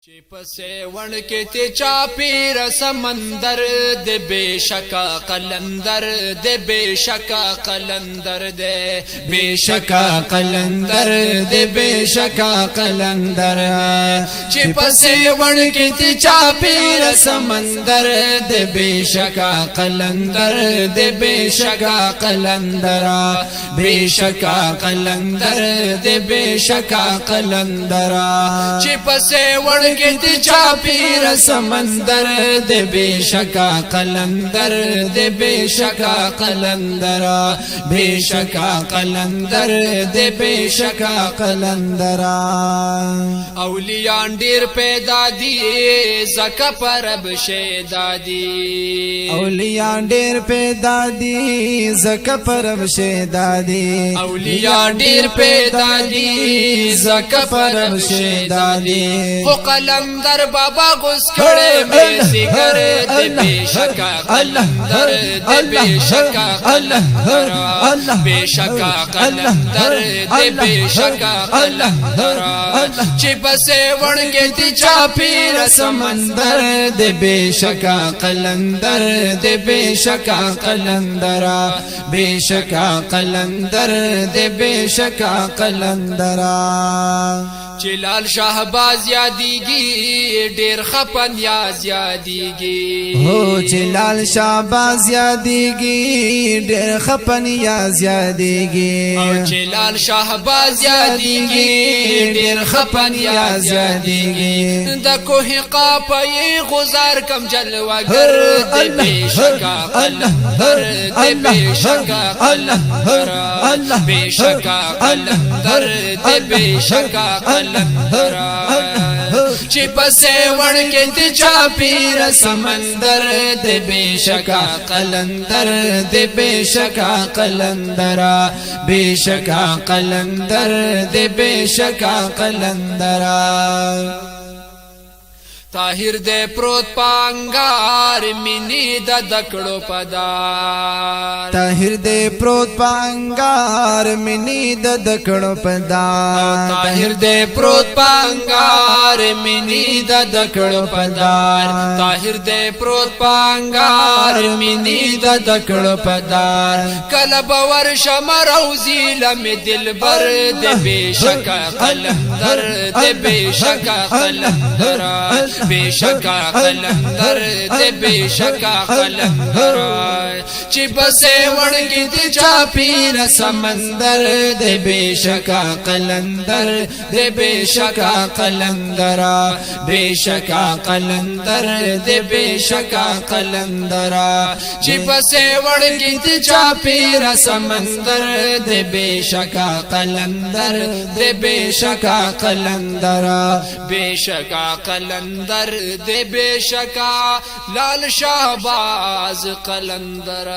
چی پسے ون کے تے چاپیر سمندر دے بے شکا قلندر دے بے شکا قلندر دے بے شکا قلندر دے بے شکا قلندر چی پسے ون کے تے چاپیر سمندر دے بے شکا قلندر دے بے شکا قلندر بے شکا قلندر دے بے شکا قلندر چی پسے ون کے تی چاپیر سمندر دے بے شکا قلندر دے بے شکا قلندر بے شکا قلندر دے بے شکا قلندر اولیاء ډیر پیدا دی زکا پرب شیدا دی اولیاء ډیر پیدا دی زکا پرب شیدا دی اولیاء ډیر پیدا دی زکا پرب شیدا دی قلندر بابا غس کھڑے میں سگر دے بے شکا قلندر دے بے شکا قلندر بے شکا قلندر دے بے شکا قلندر چی بسے وڑ کے تی چاپیر سمندر دے بے شکا قلندر دے بے شکا قلندر بے شکا قلندر دے بے شکا قلندر چلال شہباز یادیگی ډیر خپن یا زیادیگی ہو چلال شہباز یادیگی ډیر خپن یا زیادیگی چلال شہباز یادیگی ډیر خپن یا زیادیگی د کوه قاپی غزار کم جلوگر دے بے شکا قلندر دے بے شکا قلندر بے شکا قلندر دے بے شکا قلندر چی پسے وڑ کے تی چاپیر سمندر دے بے شکا قلندر دے بے شکا قلندر بے شکا قلندر دے بے شکا قلندر طاہر دے پروت پانگار منی دا دکڑو پدار طاہر دے پروت پانگار منی دا دکڑو پدار طاہر دے پروت پانگار منی دا دکڑو پدار طاہر دے پروت پانگار منی دا دکڑو پدار کلب ورش مروزی لمی دل بر دے بے شکا قلندر دے بے شکا قلندر بے شکا قلندر دے بے شکا قلندر چی بسے وڑ کی تی چاپیر سمندر دے بے شکا قلندر دے بے شکا قلندر بے شکا قلندر دے بے شکا قلندر چی بسے وڑ کی تی چاپیر سمندر دے بے شکا قلندر دے بے شکا قلندر بے شکا قلندر دے بے شکا لال شہباز قلندر